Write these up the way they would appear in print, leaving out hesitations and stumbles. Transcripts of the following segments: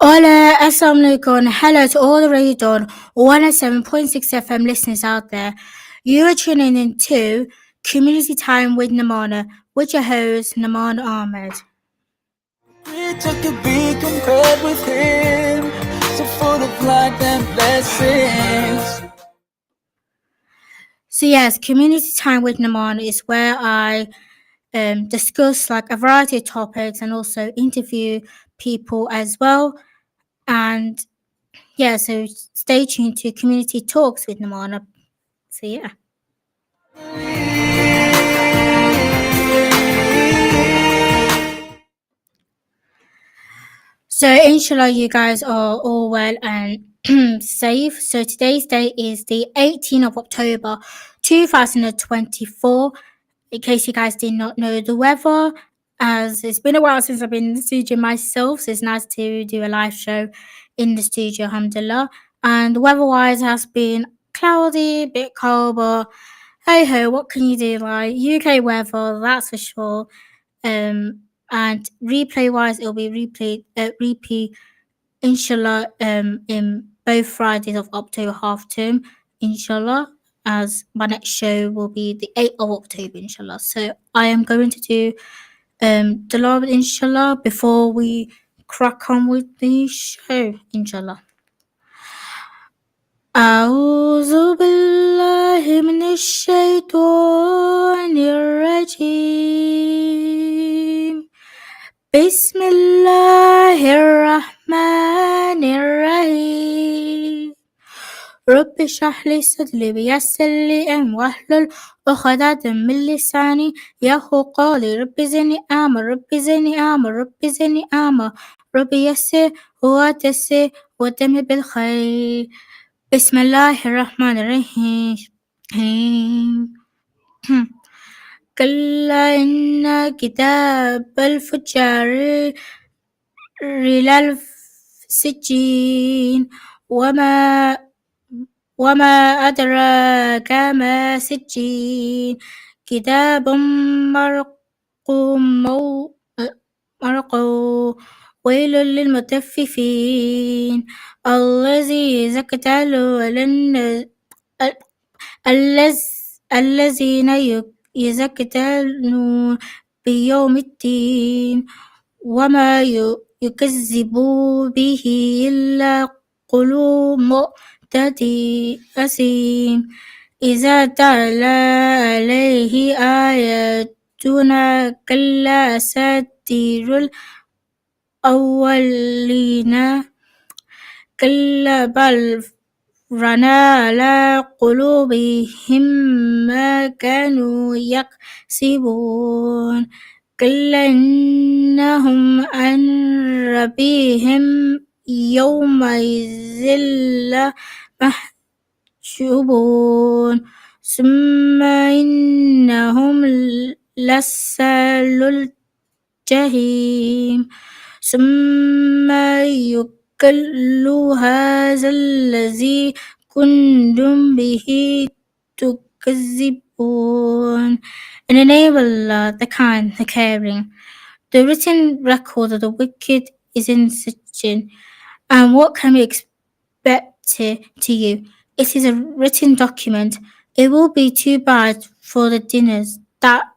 Hola, Assalamu alaikum. Hello to all the Radio 107.6 FM listeners out there. You are tuning in to Community Time with nihmanah, with your host, Nihmanah Ahmed. Rich I could be compared with him, so full of light and blessings. So yes, Community Time with nihmanah is where I discuss like a variety of topics and also interview people as well. And yeah, so stay tuned to Community Talks with nihmanah. So yeah. So inshallah you guys are all well and safe. So today's date is the 18th of October 2024. In case you guys did not know the weather, as it's been a while since I've been in the studio myself, so it's nice to do a live show in the studio, alhamdulillah. And the weather-wise has been cloudy, a bit cold, but hey ho, what can you do? Like UK weather, that's for sure. And replay wise, it'll be repeat, inshallah, in both Fridays of October half term, inshallah, as my next show will be the 8th of October, inshallah. So I am going to do the Lord, inshallah, before we crack on with the show, inshallah. أعوذ بالله من الشيطان الرجيم بسم الله الرحمن الرحيم رب اشرح لي صدري ويسر لي أمري واحلل عقدة من لساني يفقهوا قولي رب زدني علما رب زدني علما رب يسر ويسر وتم بالخير بسم الله الرحمن الرحيم كلا إن كتاب الفجار للسجين وما أدراك ما سجين كتاب مرقوم ويل للمطففين الذين يزكتون بيوم الدين وما يكذب به إلا قلوب معتد أثيم إذا تتلى عليه آياتنا كلا أساطير الأولين كلا بل رنا على قلوبهم ما كانوا يكسبون كلا إنهم عن ربهم يومئذ لمحجوبون ثم إنهم لصالو الجحيم ثم يكل هذا الذي كنتم به تكذبون. In the name of Allah, the kind, the caring. The written record of the wicked is in Sijin, and what can we expect to you? It is a written document. It will be too bad for the dinners that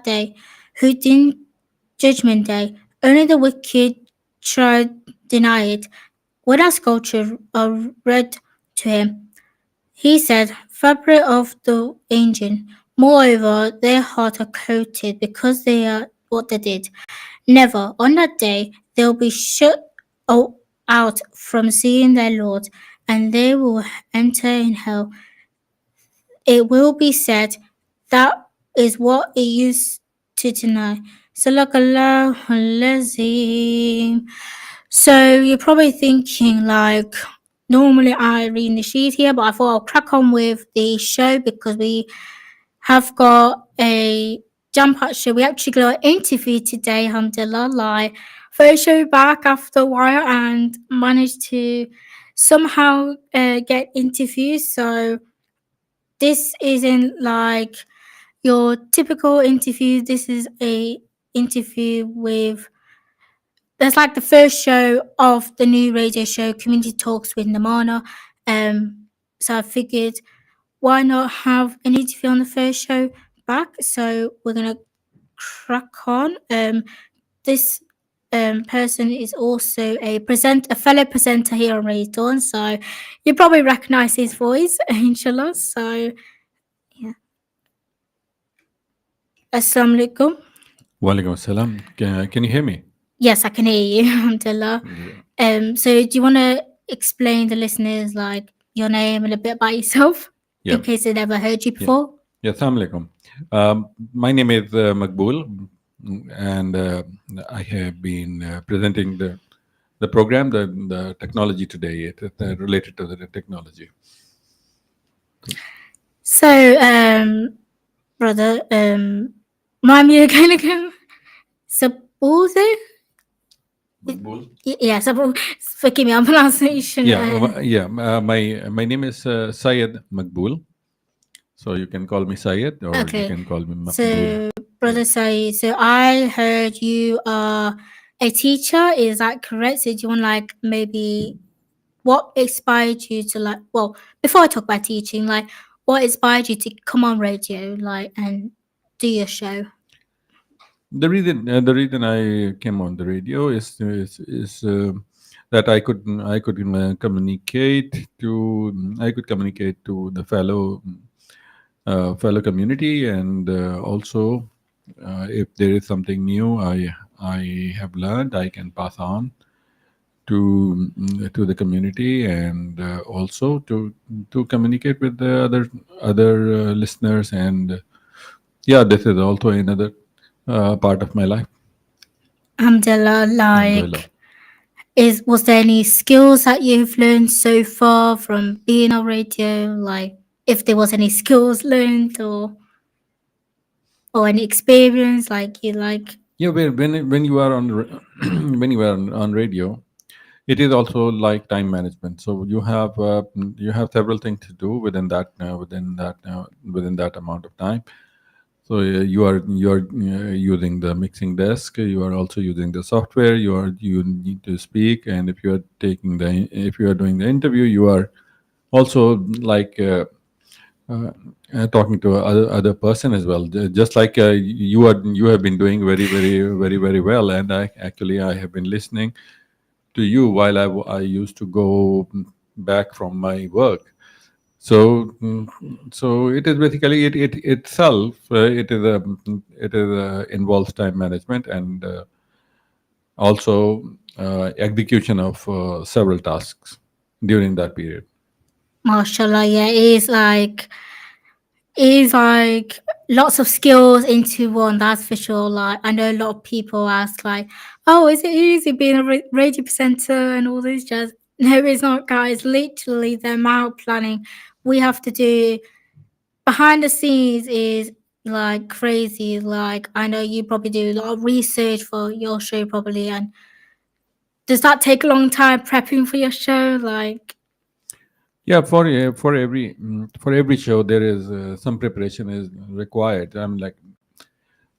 day, who didn't Judgment Day. Only the wicked shall deny it. When our sculpture read to him, he said, fabric of the engine. Moreover, their hearts are coated because they are what they did. Never, on that day, they will be shut out from seeing their Lord, and they will enter in hell. It will be said, that is what it used to deny. Sadaqallahu al-Azim. So you're probably thinking like, normally I read the sheet here, but I thought I'll crack on with the show because we have got a jump-out show. We actually got an interview today, alhamdulillah, like first show back after a while and managed to somehow get interviews. So this isn't like your typical interview. This is a interview with That's like the first show of the new radio show, Community Talks with nihmanah. So I figured, why not have an interview on the first show back? So we're gonna crack on. This person is also a fellow presenter here on Radio Dawn, so you probably recognize his voice, inshallah. So yeah, assalamu alaikum. Walaikum assalam. Can you hear me? Yes, I can hear you. Alhamdulillah. So do you want to explain the listeners like your name and a bit about yourself Yeah. in case they never heard you before? Yeah, assalamu alaikum. My name is Makbul, and I have been presenting the program, the technology today, related to the technology. So, brother, remind me again. Sabuze? Makbul? Yeah, forgive me, I'm pronunciation. My name is Syed Makbul. So you can call me Syed, or Okay. you can call me Makbul. So, brother Saeed, so I heard you are a teacher. Is that correct? So do you want like maybe what inspired you to like? Well, before I talk about teaching, like what inspired you to come on radio, like and do your show? The reason I came on the radio is that I could communicate to the fellow community, and also if there is something new I have learned, I can pass on to the community, and also to communicate with the other listeners, and yeah, this is also another part of my life. Alhamdulillah, Alhamdulillah. like was there any skills that you've learned so far from being on radio? Like if there was any skills learned or any experience like you like Yeah, when you are on when you are on radio, it is also like time management. So you have several things to do within that amount of time. So you are using the mixing desk. You are also using the software. You need to speak, and if you are doing the interview, you are also like talking to other person as well. Just like you have been doing very well, and I have been listening to you while I used to go back from my work. So so it is basically it itself it is involves time management, and also execution of several tasks during that period. mashallah, yeah, it is like lots of skills into one, that's for sure. Like I know a lot of people ask like, oh, is it easy being a radio presenter and all this jazz? No, it's not, guys. Literally the amount of planning we have to do behind the scenes is like crazy. Like I know you probably do a lot of research for your show probably, and does that take a long time prepping for your show? Like Yeah, for every show there is some preparation is required. I'm like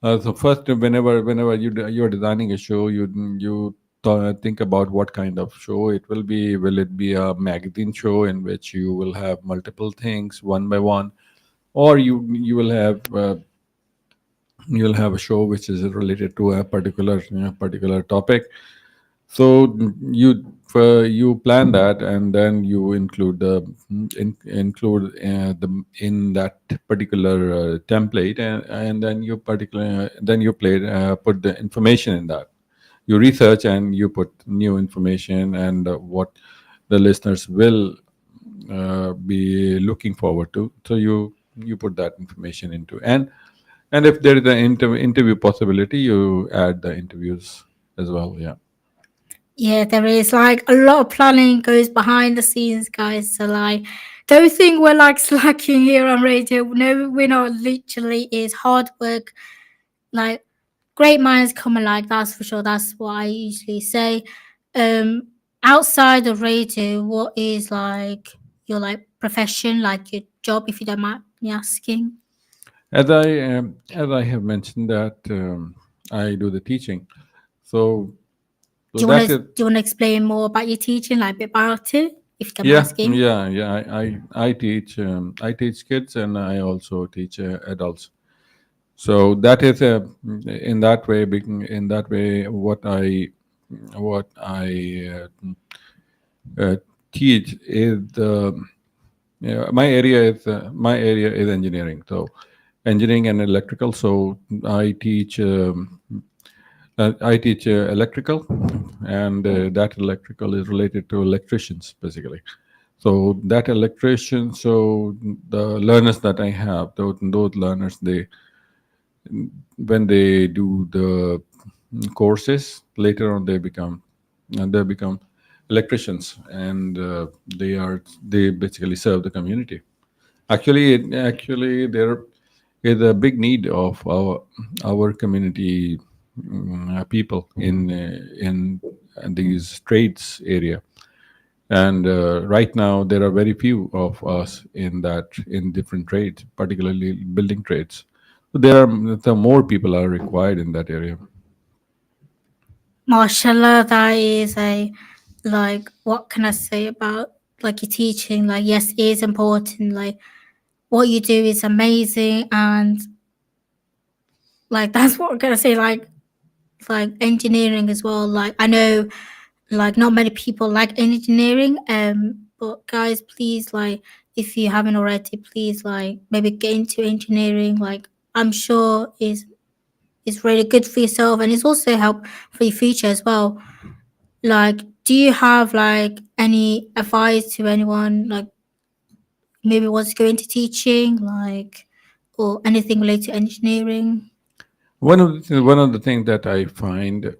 so first, whenever you're designing a show, you think about what kind of show it will be. Will it be a magazine show in which you will have multiple things one by one, or you will have a show which is related to a particular topic. So you plan that, and then you include the in that particular template, and then you put the information in that. You research and you put new information, and what the listeners will be looking forward to. So you put that information into, and if there is an interview possibility, you add the interviews as well. Yeah. yeah, there is like a lot of planning goes behind the scenes, guys. So like don't think we're like slacking here on radio. No, we're not. Literally is hard work. Like great minds come alike, that's for sure. That's what I usually say. Outside of radio, what is like your like profession, like your job, if you don't mind me asking? As I have mentioned that I do the teaching. So So that is, do you want to explain more about your teaching, like a bit about it, if you can yeah, ask him? yeah, yeah. I teach kids and I also teach adults. So that is in that way, in that way, what I teach is the yeah, my area is engineering. So engineering and electrical. So I teach I teach electrical, and that electrical is related to electricians basically. So that electrician, so the learners that I have, those learners, they when they do the courses later on, they become electricians, and they basically serve the community. Actually, there is a big need of our community, people in these trades area, and right now there are very few of us in different trades, particularly building trades. So there are the more people are required in that area. Mashallah, that is a, like, what can I say about like your teaching? Like, yes, it is important. Like, what you do is amazing, and like that's what I'm gonna say. Like engineering as well. Like, I know, like, not many people like engineering. But guys, please, like, if you haven't already, please, like, maybe get into engineering. Like, I'm sure is really good for yourself, and it's also help for your future as well. Like, do you have like any advice to anyone, like maybe wants to go into teaching, like, or anything related to engineering? One of the things that I find,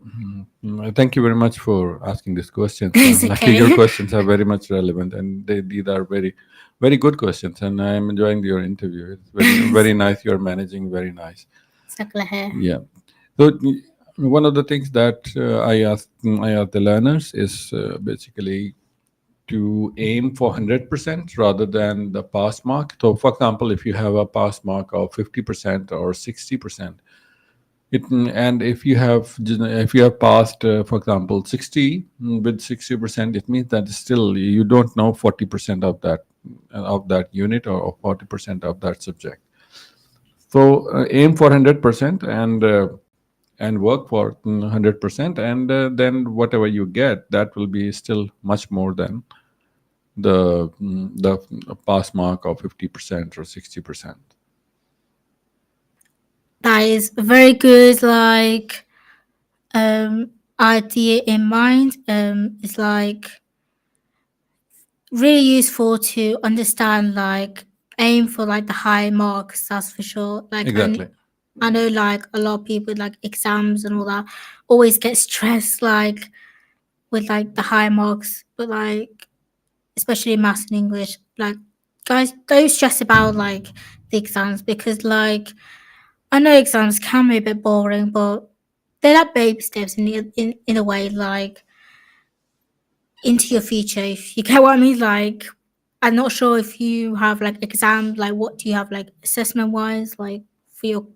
thank you very much for asking these questions. It's Like your okay. questions are very much relevant, and these are very good questions. And I'm enjoying your interview. It's very nice. You're managing very nice. Sakla hair. Yeah. So one of the things that I ask the learners is basically to aim for 100% rather than the pass mark. So, for example, if you have a pass mark of 50% or 60%, and if you have passed, for example, 60 with 60%, it means that still you don't know 40% of that unit, or 40% of that subject. So aim for 100%, and work for 100%, and then whatever you get, that will be still much more than the pass mark of 50% or 60%. That is very good. Like, idea in mind. It's like really useful to understand. Like, aim for like the high marks. That's for sure. Like, and Exactly. I know like a lot of people like exams and all that always get stressed like with like the high marks, but like especially in maths and English, like, guys, don't stress about like the exams, because like I know exams can be a bit boring, but they're like baby steps in a way, like into your future. If you get what I mean, like, I'm not sure if you have like exams. Like, what do you have like assessment wise, like for your?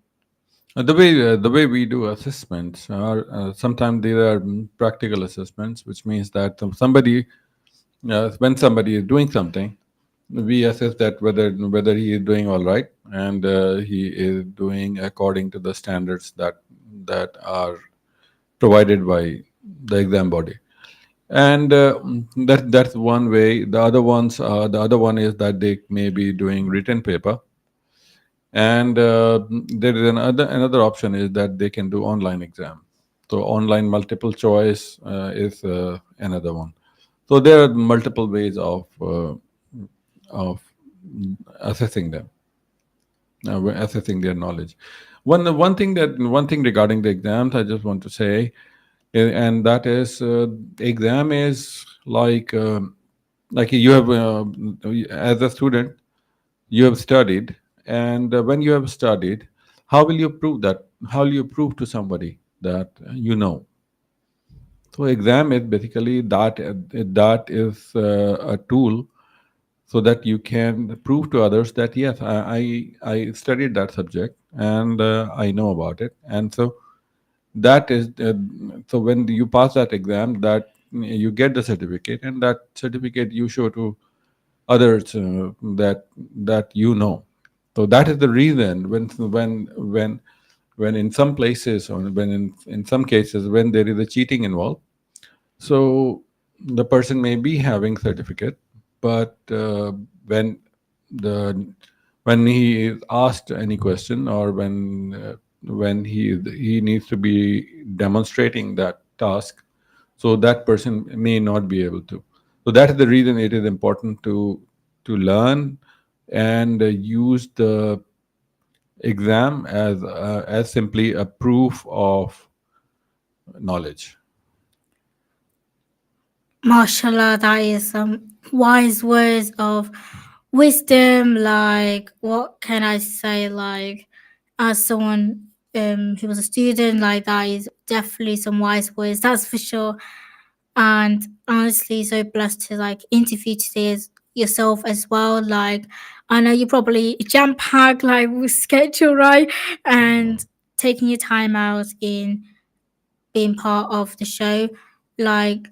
The way we do assessments are sometimes there are practical assessments, which means that when somebody is doing something, we assess that whether he is doing all right, and he is doing according to the standards that are provided by the exam body. And that's one way. The other one is that they may be doing written paper, and there is another option is that they can do online exam. So online multiple choice is another one. So there are multiple ways of assessing them, assessing their knowledge. One thing regarding the exams, I just want to say, and that is, exam is like you have as a student, you have studied, and when you have studied, how will you prove that? How will you prove to somebody that you know? So exam is basically that is a tool, so that you can prove to others that yes, I studied that subject, and I know about it. And so That is so when you pass that exam, that you get the certificate, and that certificate you show to others, that you know. So that is the reason when in some places, or when in some cases when there is a cheating involved, so the person may be having certificate, but when the when he is asked any question, or when he needs to be demonstrating that task, so that person may not be able to. So that is the reason it is important to learn and use the exam as simply a proof of knowledge. Mashallah, that is some wise words of wisdom. Like, what can I say? Like, as someone who was a student, like that is definitely some wise words. That's for sure. And honestly, so blessed to like interview today as yourself as well. Like, I know you probably jam packed like with schedule, right? And taking your time out in being part of the show, like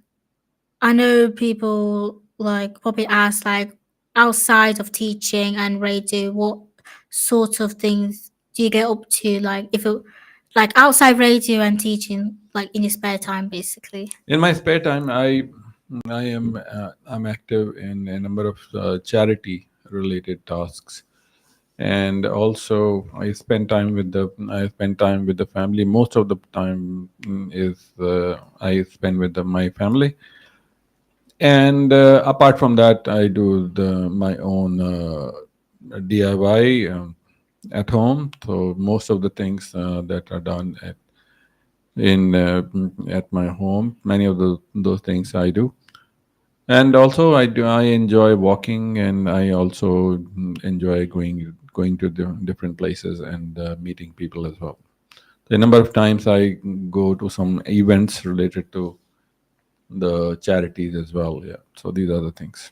I know people like probably ask like outside of teaching and radio, what sort of things do you get up to? Like if it like outside radio and teaching, like in your spare time, basically. In my spare time, I'm active in a number of charity related tasks, and also I spend time with the family. Most of the time is I spend with my family, and apart from that, I do my own DIY at home. So most of the things that are done in at my home, many of those things I do. And also I enjoy walking, and I also enjoy going to different places and meeting people as well. The number of times I go to some events related to the charities as well. Yeah, so these are the things.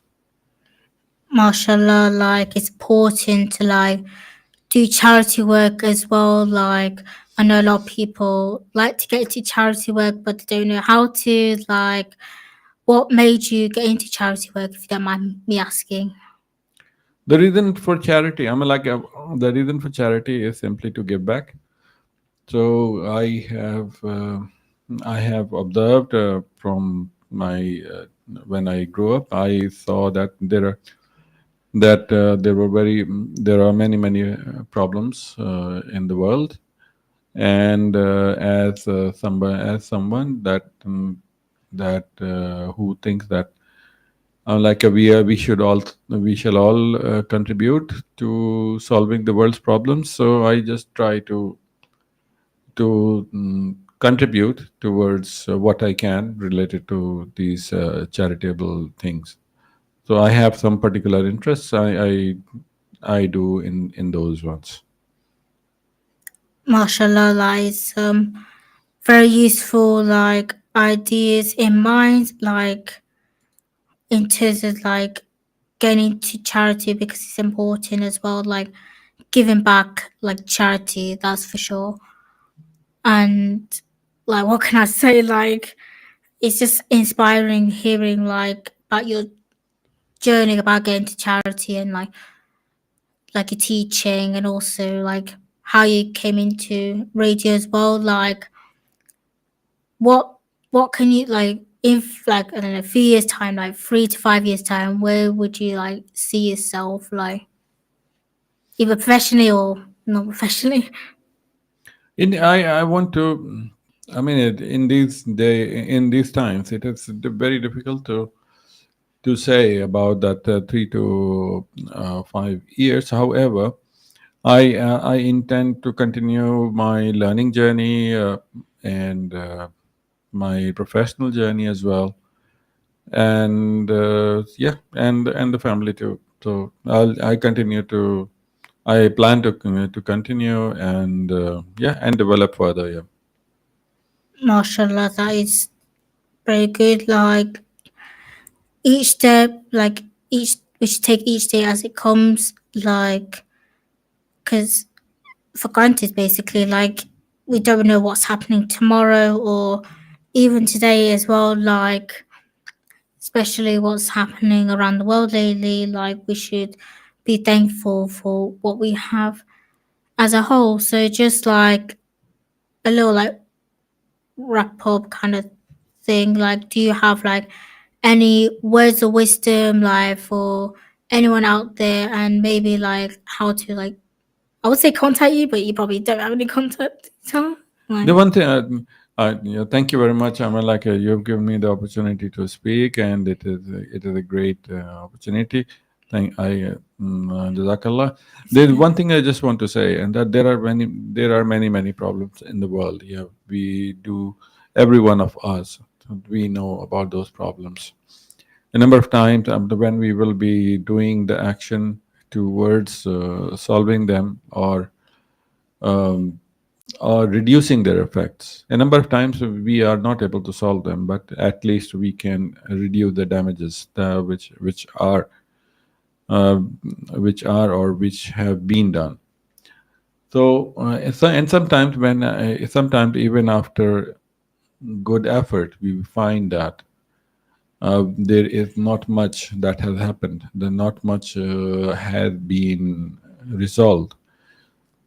Mashallah, like it's important to like do charity work as well. Like I know a lot of people like to get into charity work, but they don't know how to. Like, what made you get into charity work? If you don't mind me asking. The reason for charity, I mean, the reason for charity is simply to give back. So I have observed from my when I grew up, I saw that there are many problems in the world, and as someone that who thinks that we shall all contribute to solving the world's problems. So I just try to contribute towards what I can related to these charitable things. So I have some particular interests. I do in those ones. Mashallah, like it's very useful like ideas in mind, like in terms of like getting into charity because it's important as well, like giving back like charity, that's for sure. And like what can I say? Like it's just inspiring hearing like about your journey about getting to charity and like your teaching and also like how you came into radio as well. Like what what can you like if like I don't know, a few years time, like 3 to 5 years time, where would you like see yourself like either professionally or not professionally? I want to. I mean, in these times, it is very difficult to say about that 3 to 5 years. However, I intend to continue my learning journey and my professional journey as well, and yeah, and the family too. So I plan to continue and yeah, and develop further. Yeah. Mashallah, that is very good. Like each step, like each we should take each day as it comes, like because for granted basically, like we don't know what's happening tomorrow or even today as well. Like, especially what's happening around the world lately, like, we should be thankful for what we have as a whole. So, just like a little like wrap up kind of thing, like, do you have like any words of wisdom, like, for anyone out there, and maybe like how to, like, I would say contact you, but you probably don't have any contact details. The Like, one thing, yeah, thank you very much. I mean, like you've given me the opportunity to speak, and it is a great opportunity. Jazakallah. There's one thing I just want to say, and that there are many problems in the world. Yeah, we do. Every one of us, we know about those problems. A number of times, when we will be doing the action towards solving them, um, or reducing their effects. A number of times we are not able to solve them, but at least we can reduce the damages uh, or which have been done. And sometimes even after good effort, we find that there is not much that has happened. Not much has been resolved.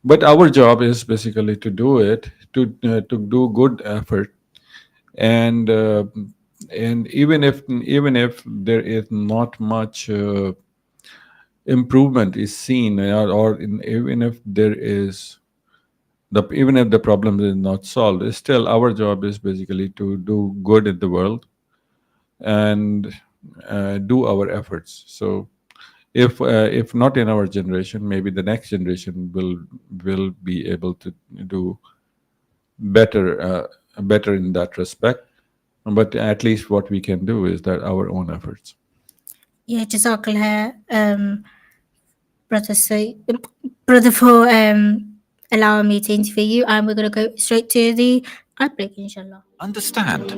But our job is basically to do it, to do good effort, and even if there is not much improvement is seen, even if there is even if the problem is not solved, still our job is basically to do good in the world and do our efforts. So if not in our generation, maybe the next generation will be able to do better better in that respect. But at least what we can do is that our own efforts. yeah, Jazakallah, brother. So, brother, for allowing me to interview you, and we're gonna go straight to the outbreak, inshallah. Understand